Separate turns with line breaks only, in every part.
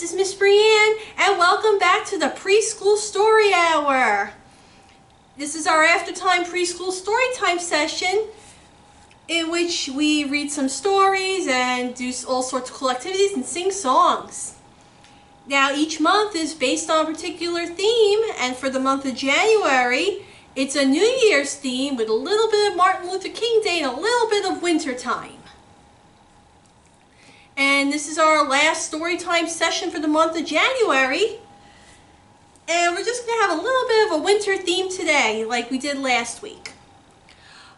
this is Miss Brianne, and welcome back to the Preschool Story Hour. This is our after-time preschool story time session in which we read some stories and do all sorts of cool activities and sing songs. Now, each month is based on a particular theme, and for the month of January, it's a New Year's theme with a little bit of Martin Luther King Day and a little bit of winter time. And this is our last story time session for the month of January. And we're just going to have a little bit of a winter theme today, like we did last week.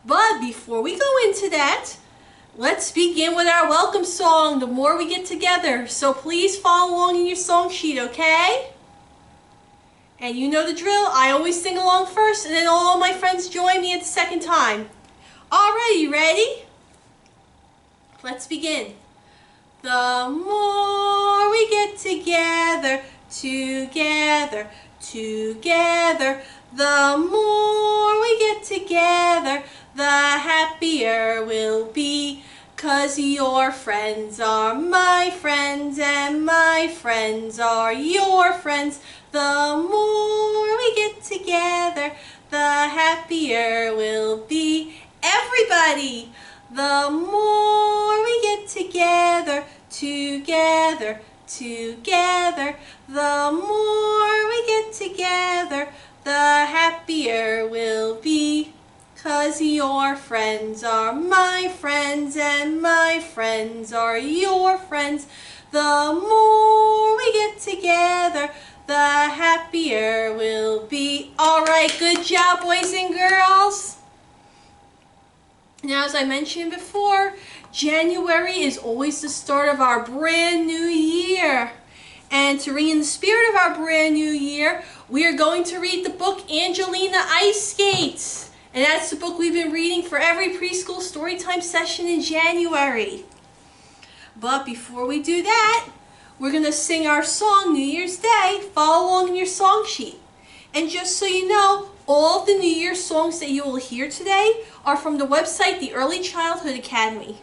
But before we go into that, let's begin with our welcome song, The More We Get Together. So please follow along in your song sheet, okay? And you know the drill. I always sing along first, and then all my friends join me at the second time. Alright, you ready? Let's begin. The more we get together, together, together, the more we get together, the happier we'll be, 'cause your friends are my friends and my friends are your friends. The more we get together, the happier we'll be. Everybody! The more we get together, together, together, the more we get together, the happier we'll be, 'cause your friends are my friends and my friends are your friends. The more we get together, the happier we'll be. All right, good job, boys and girls. Now, as I mentioned before, January is always the start of our brand new year. And to ring in the spirit of our brand new year, we are going to read the book Angelina Ice Skates. And that's the book we've been reading for every preschool storytime session in January. But before we do that, we're going to sing our song New Year's Day. Follow along in your song sheet. And just so you know, all of the New Year's songs that you will hear today are from the website, the Early Childhood Academy.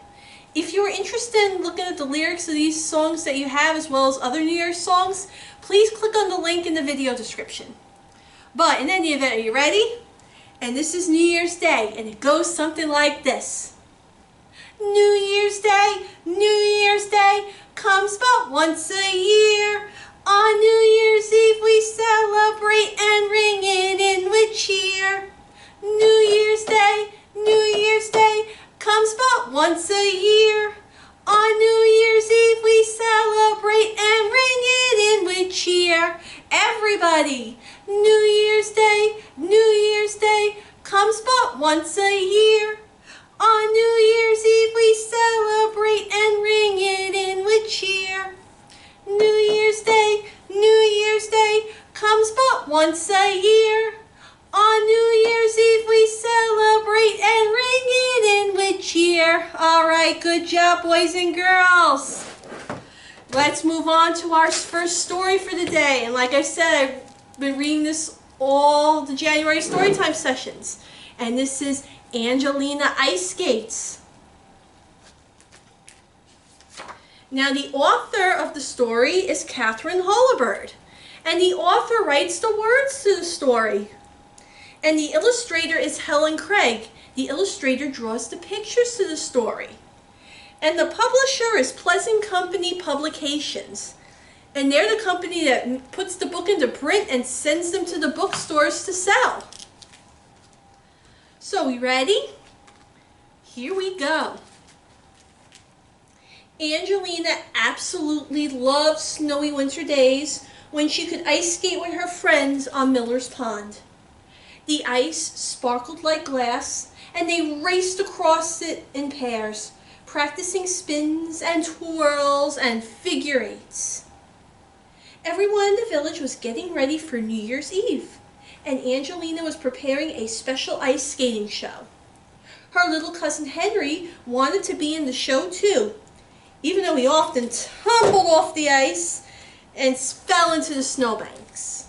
If you're interested in looking at the lyrics of these songs that you have, as well as other New Year's songs, please click on the link in the video description. But in any event, are you ready? And this is New Year's Day, and it goes something like this. New Year's Day comes but once a year. On New Year's Eve we celebrate and ring it in with cheer. New Year's Day comes but once a year. On New Year's Eve we celebrate and ring it in with cheer. Everybody! New Year's Day comes but once a year. On New Year's Eve we celebrate and ring it in with cheer. New Year's Day comes but once a year. On New Year's Eve we celebrate and ring it in with cheer. Alright, good job, boys and girls. Let's move on to our first story for the day. And like I said, I've been reading this all the January Storytime sessions. And this is Angelina Ice Skates. Now, the author of the story is Katharine Holabird, and the author writes the words to the story. And the illustrator is Helen Craig. The illustrator draws the pictures to the story. And the publisher is Pleasant Company Publications. And they're the company that puts the book into print and sends them to the bookstores to sell. So, we ready? Here we go. Angelina absolutely loved snowy winter days when she could ice skate with her friends on Miller's Pond. The ice sparkled like glass, and they raced across it in pairs, practicing spins and twirls and figure eights. Everyone in the village was getting ready for New Year's Eve, and Angelina was preparing a special ice skating show. Her little cousin Henry wanted to be in the show too, even though he often tumbled off the ice and fell into the snowbanks.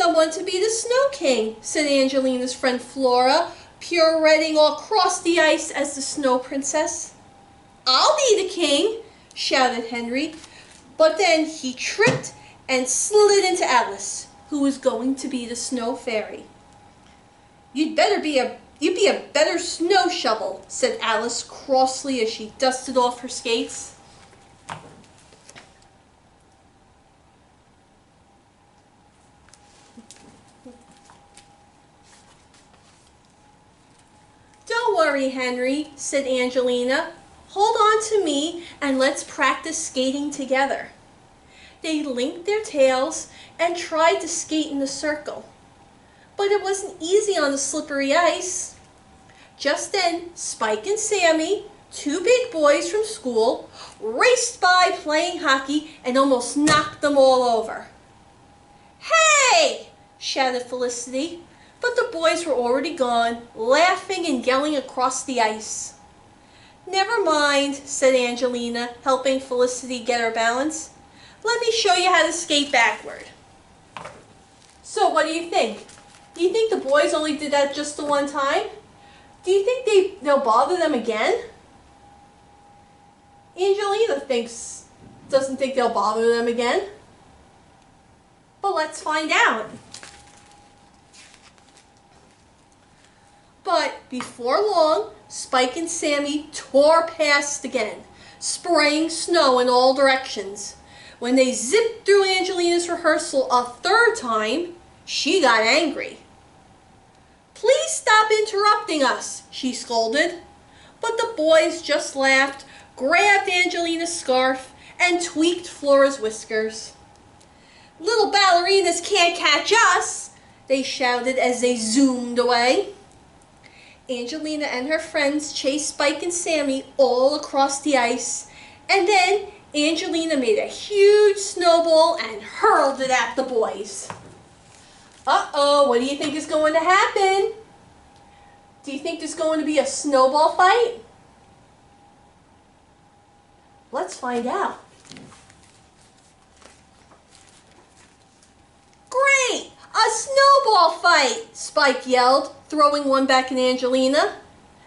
someone to be the Snow King," said Angelina's friend Flora, pirouetting across the ice as the Snow Princess. "I'll be the king," shouted Henry, but then he tripped and slid into Alice, who was going to be the Snow Fairy. You'd be a better snow shovel," said Alice crossly as she dusted off her skates. "Don't worry, Henry," said Angelina. "Hold on to me and let's practice skating together." They linked their tails and tried to skate in a circle, but it wasn't easy on the slippery ice. Just then, Spike and Sammy, two big boys from school, raced by playing hockey and almost knocked them all over. "Hey!" shouted Felicity, but the boys were already gone, laughing and yelling across the ice. "Never mind," said Angelina, helping Felicity get her balance. "Let me show you how to skate backward." So what do you think? Do you think the boys only did that just the one time? Do you think they'll bother them again? Angelina doesn't think they'll bother them again. But let's find out. But before long, Spike and Sammy tore past again, spraying snow in all directions. When they zipped through Angelina's rehearsal a third time, she got angry. "Please stop interrupting us," she scolded. But the boys just laughed, grabbed Angelina's scarf, and tweaked Flora's whiskers. "Little ballerinas can't catch us," they shouted as they zoomed away. Angelina and her friends chased Spike and Sammy all across the ice, and then Angelina made a huge snowball and hurled it at the boys. Uh-oh, what do you think is going to happen? Do you think there's going to be a snowball fight? Let's find out. "Great! A snowball fight!" Spike yelled, throwing one back at Angelina.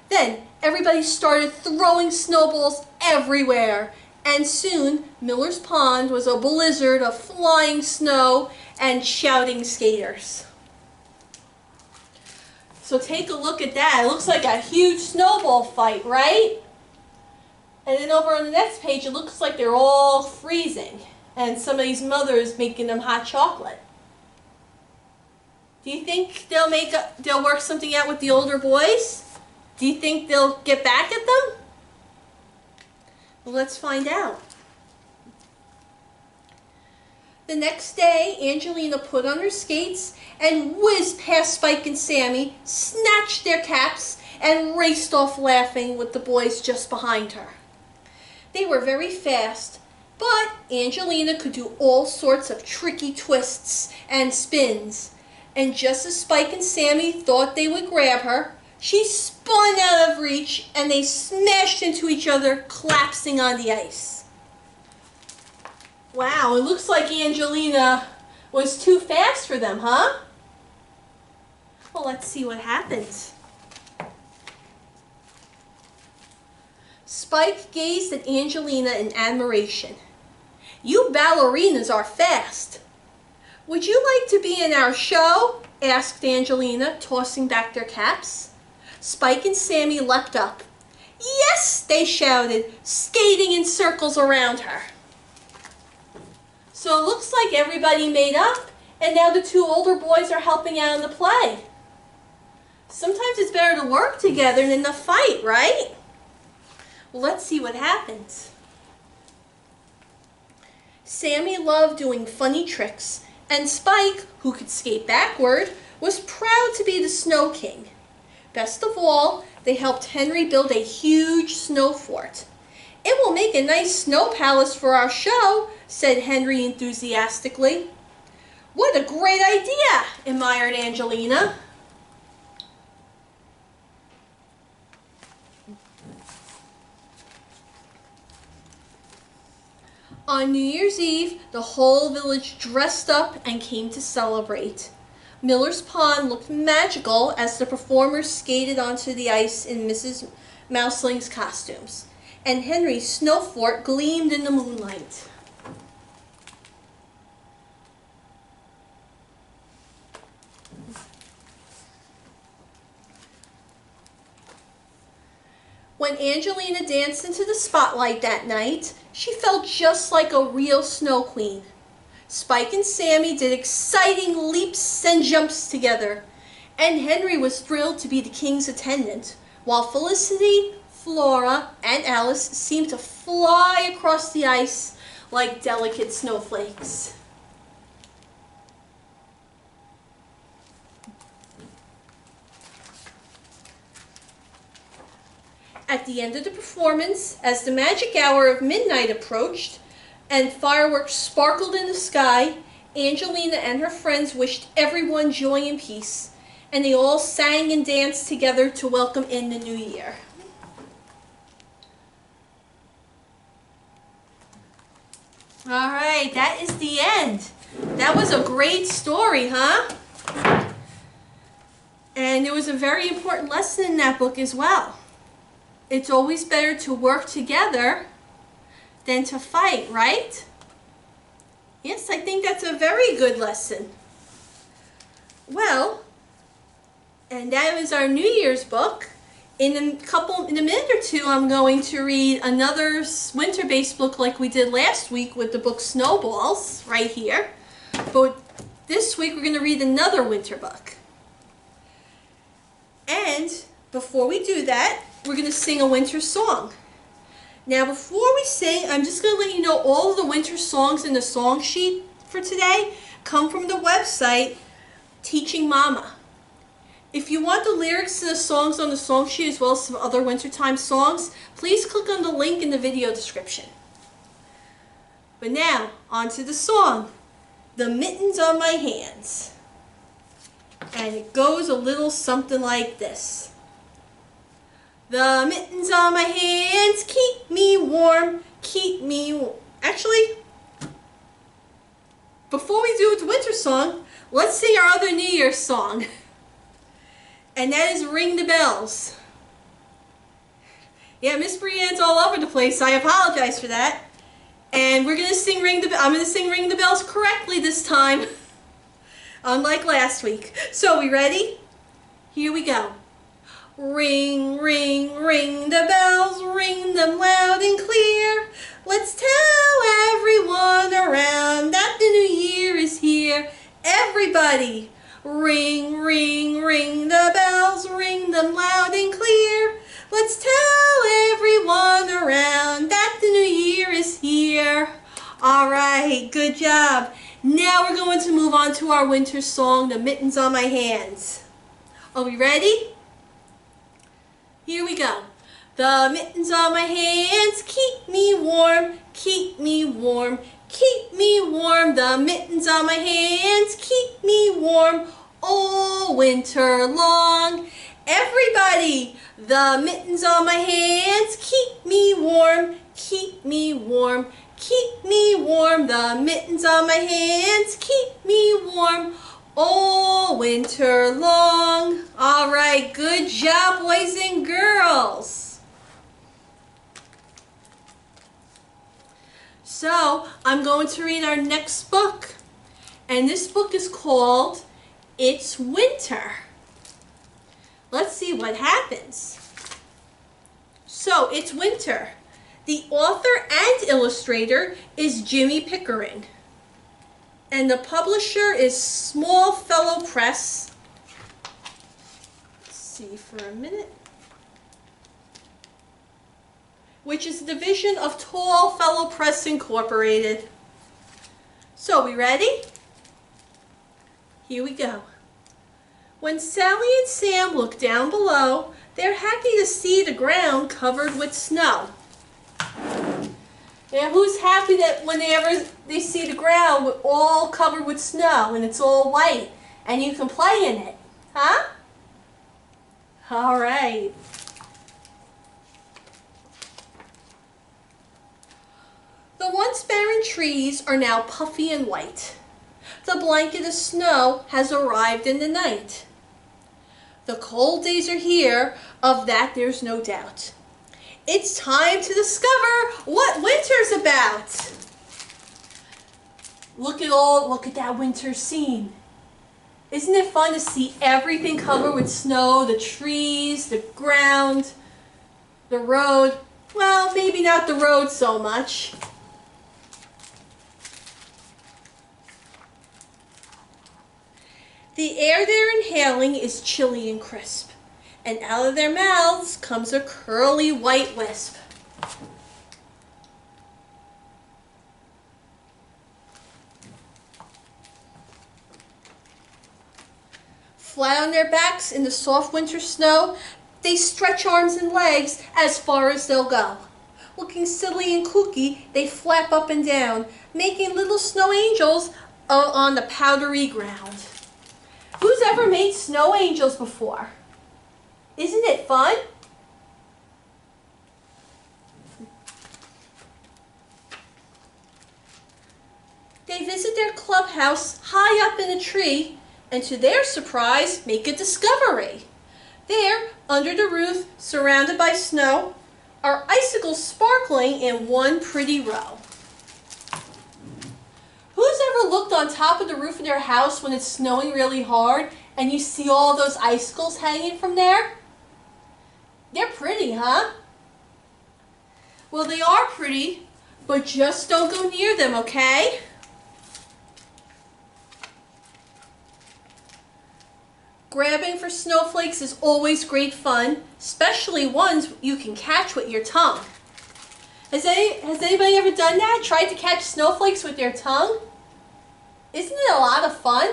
Then everybody started throwing snowballs everywhere, and soon Miller's Pond was a blizzard of flying snow and shouting skaters. So take a look at that. It looks like a huge snowball fight, right? And then over on the next page, it looks like they're all freezing, and somebody's mother is making them hot chocolate. Do you think they'll work something out with the older boys? Do you think they'll get back at them? Well, let's find out. The next day, Angelina put on her skates and whizzed past Spike and Sammy, snatched their caps, and raced off laughing with the boys just behind her. They were very fast, but Angelina could do all sorts of tricky twists and spins. And just as Spike and Sammy thought they would grab her, she spun out of reach and they smashed into each other, collapsing on the ice. Wow, it looks like Angelina was too fast for them, huh? Well, let's see what happens. Spike gazed at Angelina in admiration. "You ballerinas are fast. Would you like to be in our show?" asked Angelina, tossing back their caps. Spike and Sammy leapt up. "Yes!" they shouted, skating in circles around her. So it looks like everybody made up, and now the two older boys are helping out in the play. Sometimes it's better to work together than to fight, right? Well, let's see what happens. Sammy loved doing funny tricks, and Spike, who could skate backward, was proud to be the Snow King. Best of all, they helped Henry build a huge snow fort. "It will make a nice snow palace for our show," said Henry enthusiastically. "What a great idea," admired Angelina. On New Year's Eve, the whole village dressed up and came to celebrate. Miller's Pond looked magical as the performers skated onto the ice in Mrs. Mouseling's costumes, and Henry's snow fort gleamed in the moonlight. When Angelina danced into the spotlight that night, she felt just like a real snow queen. Spike and Sammy did exciting leaps and jumps together, and Henry was thrilled to be the king's attendant, while Felicity, Flora, and Alice seemed to fly across the ice like delicate snowflakes. At the end of the performance, as the magic hour of midnight approached and fireworks sparkled in the sky, Angelina and her friends wished everyone joy and peace, and they all sang and danced together to welcome in the new year. All right, that is the end. That was a great story, huh? And there was a very important lesson in that book as well. It's always better to work together than to fight, right? Yes, I think that's a very good lesson. Well, and that was our New Year's book. In a minute or two, I'm going to read another winter-based book like we did last week with the book Snowballs, right here. But this week, we're going to read another winter book. And before we do that, we're going to sing a winter song. Now, before we sing, I'm just going to let you know all of the winter songs in the song sheet for today come from the website Teaching Mama. If you want the lyrics to the songs on the song sheet as well as some other wintertime songs, please click on the link in the video description. But now, on to the song, The Mittens on My Hands. And it goes a little something like this. The mittens on my hands keep me warm, keep me warm. Actually, before we do the winter song, let's sing our other New Year's song. And that is Ring the Bells. Yeah, Miss Brianne's all over the place. I apologize for that. And we're gonna sing I'm gonna sing Ring the Bells correctly this time, unlike last week. So, we ready? Here we go. Ring, ring, ring the bells, ring them loud and clear. Let's tell everyone around that the new year is here. Everybody, ring, ring, ring the bells, ring them loud and clear. Let's tell everyone around that the new year is here. All right, good job. Now we're going to move on to our winter song, The Mittens on My Hands. Are we ready? Here we go. The mittens on my hands keep me warm, keep me warm, keep me warm. The mittens on my hands keep me warm all winter long. Everybody, the mittens on my hands keep me warm, keep me warm, keep me warm. The mittens on my hands keep me warm all winter long. All right, good job, boys and girls. So, I'm going to read our next book. And this book is called It's Winter. Let's see what happens. So, It's Winter. The author and illustrator is Jimmy Pickering. And the publisher is Smallfellow Press. Let's see for a minute. Which is a division of Tallfellow Press Incorporated. So, we ready? Here we go. When Sally and Sam look down below, they're happy to see the ground covered with snow. Now, who's happy that whenever they see the ground all covered with snow and it's all white and you can play in it? Huh? All right. The once barren trees are now puffy and white. The blanket of snow has arrived in the night. The cold days are here, of that there's no doubt. It's time to discover what winter's about. Look at that winter scene. Isn't it fun to see everything covered with snow, the trees, the ground, the road? Well, maybe not the road so much. The air they're inhaling is chilly and crisp, and out of their mouths comes a curly white wisp. Flat on their backs in the soft winter snow, they stretch arms and legs as far as they'll go. Looking silly and kooky, they flap up and down, making little snow angels on the powdery ground. Who's ever made snow angels before? Isn't it fun? They visit their clubhouse high up in a tree, and to their surprise, make a discovery. There, under the roof, surrounded by snow, are icicles sparkling in one pretty row. Who's ever looked on top of the roof of their house when it's snowing really hard and you see all those icicles hanging from there? They're pretty, huh? Well, they are pretty, but just don't go near them, okay? Grabbing for snowflakes is always great fun, especially ones you can catch with your tongue. Has anybody ever done that? Tried to catch snowflakes with their tongue? Isn't it a lot of fun?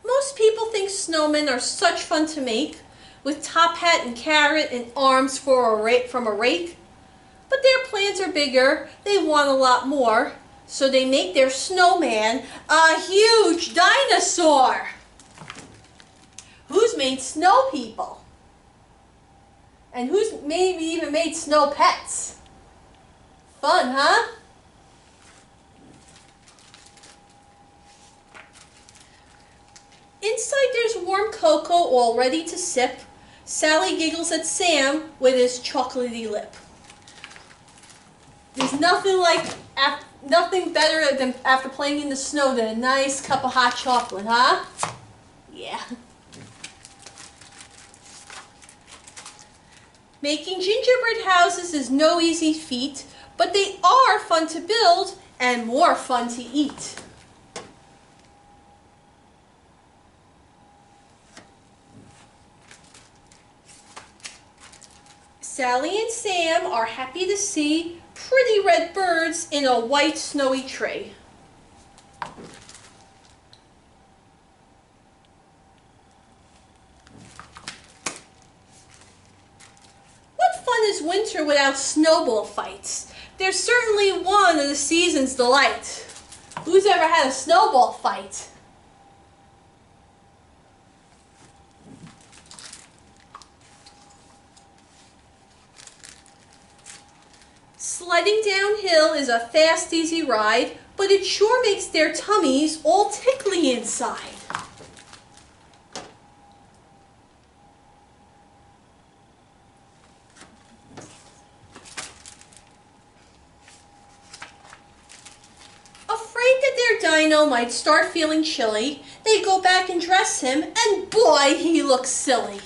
Most people think snowmen are such fun to make, with top hat and carrot and arms from a rake. But their plans are bigger, they want a lot more, so they make their snowman a huge dinosaur. Who's made snow people? And who's maybe even made snow pets? Fun, huh? Inside there's warm cocoa all ready to sip. Sally giggles at Sam with his chocolatey lip. There's nothing better than after playing in the snow than a nice cup of hot chocolate, huh? Yeah. Making gingerbread houses is no easy feat, but they are fun to build and more fun to eat. Sally and Sam are happy to see pretty red birds in a white snowy tree. What fun is winter without snowball fights? They're certainly one of the season's delight. Who's ever had a snowball fight? Sledding downhill is a fast, easy ride, but it sure makes their tummies all tickly inside. Afraid that their dino might start feeling chilly, they go back and dress him, and boy, he looks silly.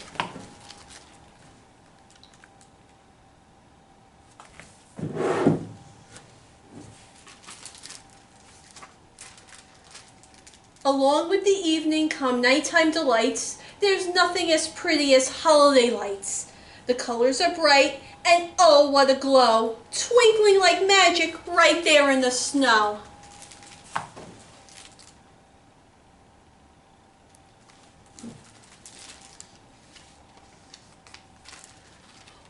Along with the evening come nighttime delights. There's nothing as pretty as holiday lights. The colors are bright, and oh, what a glow, twinkling like magic right there in the snow.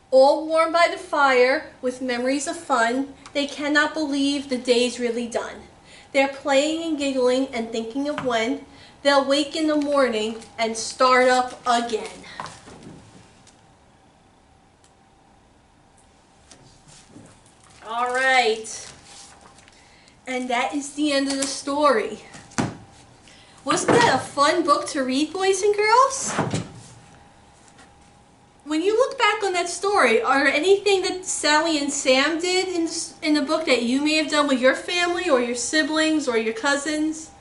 All warm by the fire, with memories of fun, they cannot believe the day's really done. They're playing and giggling and thinking of when they'll wake in the morning and start up again. All right. And that is the end of the story. Wasn't that a fun book to read, boys and girls? When you look back on that story, are there anything that Sally and Sam did in the book that you may have done with your family or your siblings or your cousins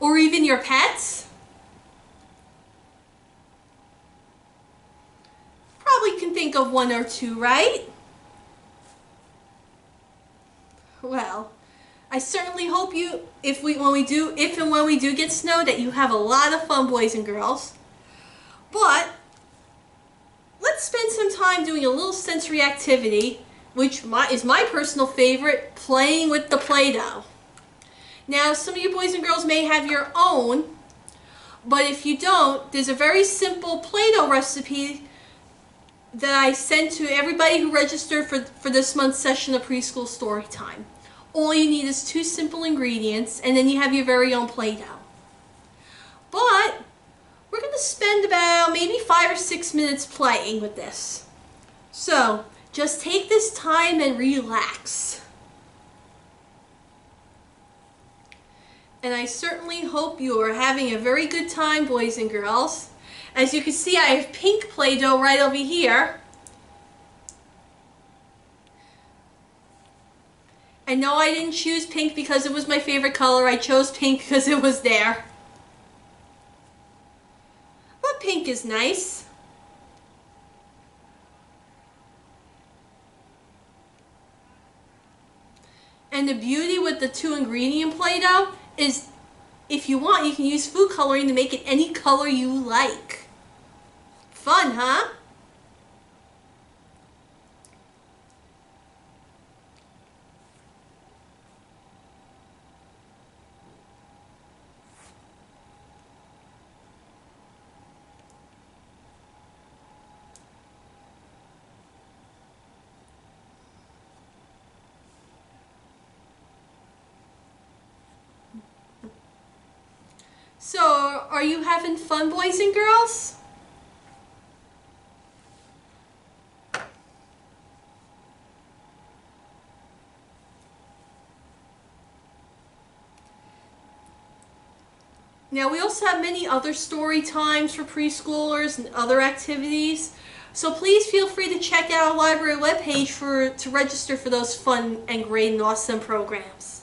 or even your pets? Probably can think of one or two, right? Well, I certainly hope if and when we do get snow, that you have a lot of fun, boys and girls. But let's spend some time doing a little sensory activity, which is my personal favorite, playing with the Play-Doh. Now, some of you boys and girls may have your own, but if you don't, there's a very simple Play-Doh recipe that I sent to everybody who registered for this month's session of Preschool Storytime. All you need is 2 simple ingredients, and then you have your very own Play-Doh. But we're going to spend about maybe 5 or 6 minutes playing with this. So just take this time and relax. And I certainly hope you are having a very good time, boys and girls. As you can see, I have pink Play-Doh right over here. And no, I didn't choose pink because it was my favorite color. I chose pink because it was there. But pink is nice. And the beauty with the 2 ingredient Play-Doh is, if you want, you can use food coloring to make it any color you like. Fun, huh? So, are you having fun, boys and girls? Now, we also have many other story times for preschoolers and other activities. So please feel free to check out our library webpage to register for those fun and great and awesome programs.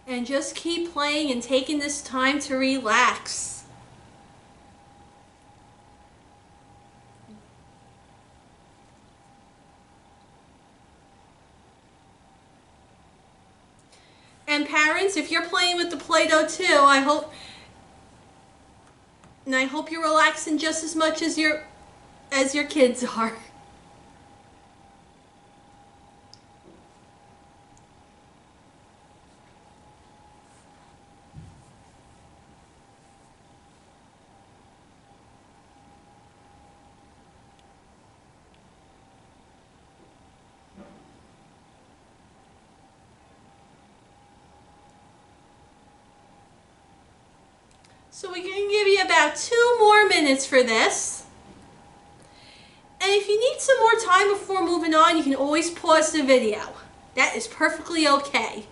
And just keep playing and taking this time to relax. And parents, if you're playing with the Play-Doh too, I hope you're relaxing just as much as your kids are. So we can give you about 2 more minutes for this. And if you need some more time before moving on, you can always pause the video. That is perfectly okay.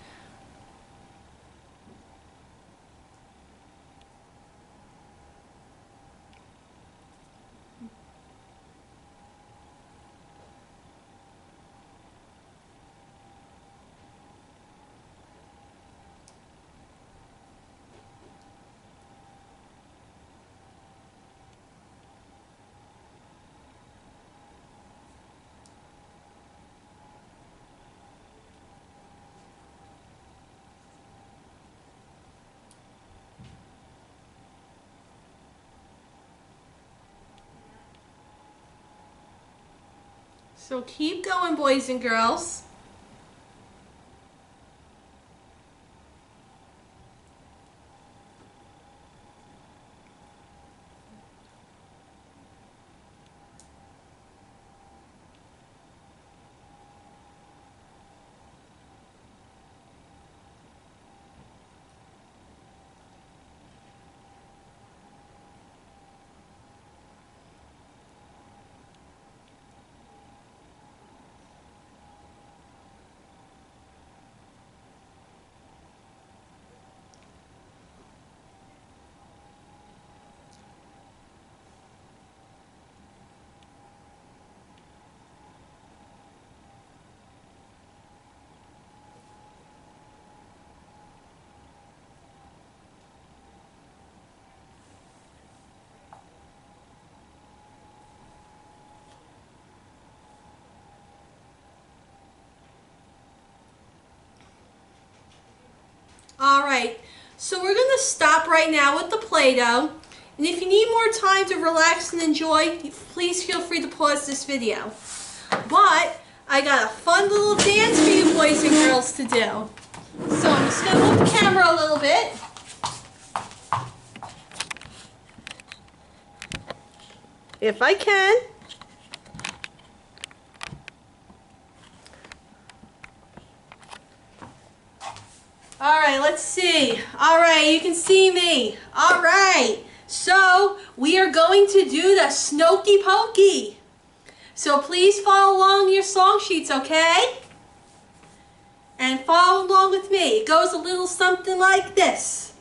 So keep going, boys and girls. Alright, so we're going to stop right now with the Play-Doh. And if you need more time to relax and enjoy, please feel free to pause this video. But I got a fun little dance for you boys and girls to do. So I'm just going to move the camera a little bit. If I can. Alright, let's see. Alright, you can see me. Alright, so we are going to do the Snokey Pokey. So please follow along your song sheets, okay? And follow along with me. It goes a little something like this.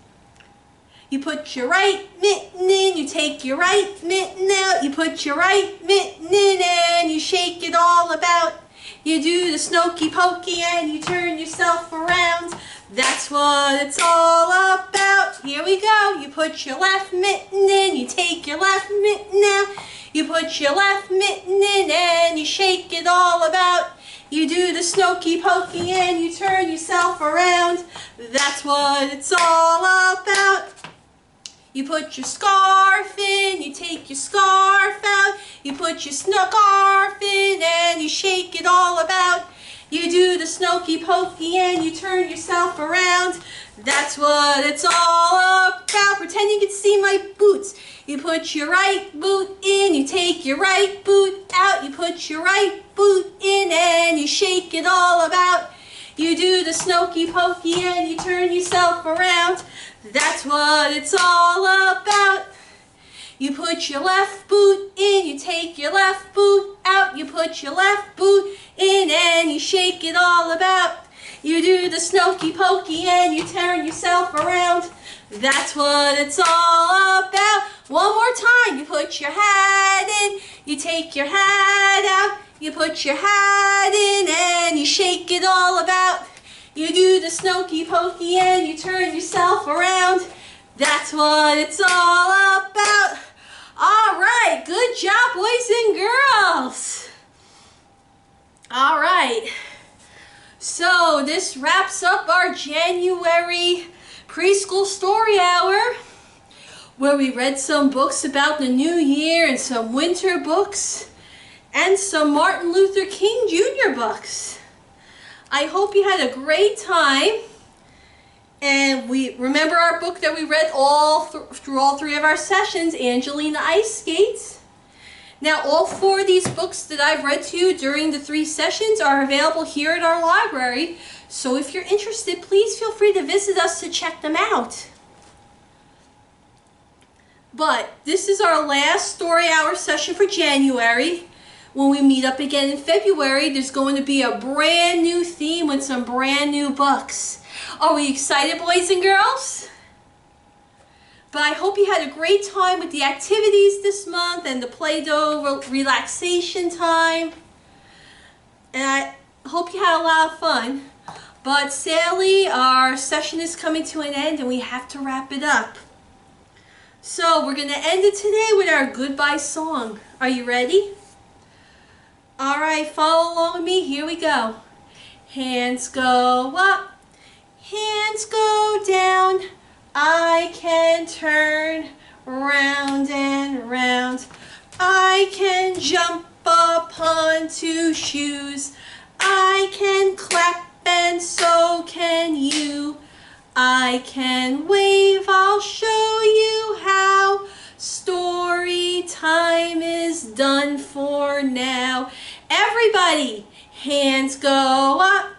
You put your right mitten in, you take your right mitten out, you put your right mitten in and you shake it all about. You do the Snokey Pokey and you turn yourself around. That's what it's all about. Here we go. You put your left mitten in, you take your left mitten out. You put your left mitten in and you shake it all about. You do the Snokey Pokey and you turn yourself around. That's what it's all about. You put your scarf in, you take your scarf out. You put your scarf in and you shake it all about. You do the Snokey Pokey and you turn yourself around. That's what it's all about. Pretend you can see my boots. You put your right boot in, you take your right boot out. You put your right boot in and you shake it all about. You do the Snokey Pokey and you turn yourself around. That's what it's all about. You put your left boot in, you take your left boot out. You put your left boot in and you shake it all about. You do the Snokey Pokey and you turn yourself around. That's what it's all about. One more time. You put your hat in, you take your hat out. You put your hat in and you shake it all about. You do the Snokey Pokey and you turn yourself around. That's what it's all about. Alright, good job boys and girls. Alright, so this wraps up our January preschool story hour, where we read some books about the new year and some winter books and some Martin Luther King Jr. books. I hope you had a great time. And we remember our book that we read through all three of our sessions, Angelina Ice Skates. Now all four of these books that I've read to you during the 3 sessions are available here at our library. So if you're interested, please feel free to visit us to check them out. But this is our last story hour session for January. When we meet up again in February, there's going to be a brand new theme with some brand new books. Are we excited, boys and girls? But I hope you had a great time with the activities this month and the Play-Doh relaxation time. And I hope you had a lot of fun. But sadly, our session is coming to an end and we have to wrap it up. So we're going to end it today with our goodbye song. Are you ready? Alright, follow along with me. Here we go. Hands go up. Hands go down, I can turn round and round. I can jump upon 2 shoes. I can clap and so can you. I can wave, I'll show you how. Story time is done for now. Everybody, hands go up.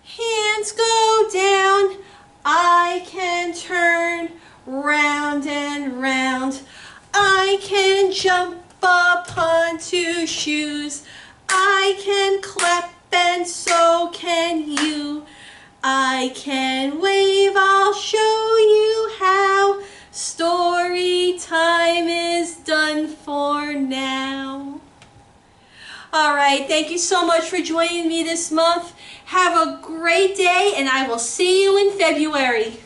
Hands go down, I can turn round and round. I can jump upon 2 shoes. I can clap and so can you. I can wave, I'll show you how. Story time is done for now. Alright, thank you so much for joining me this month. Have a great day and I will see you in February.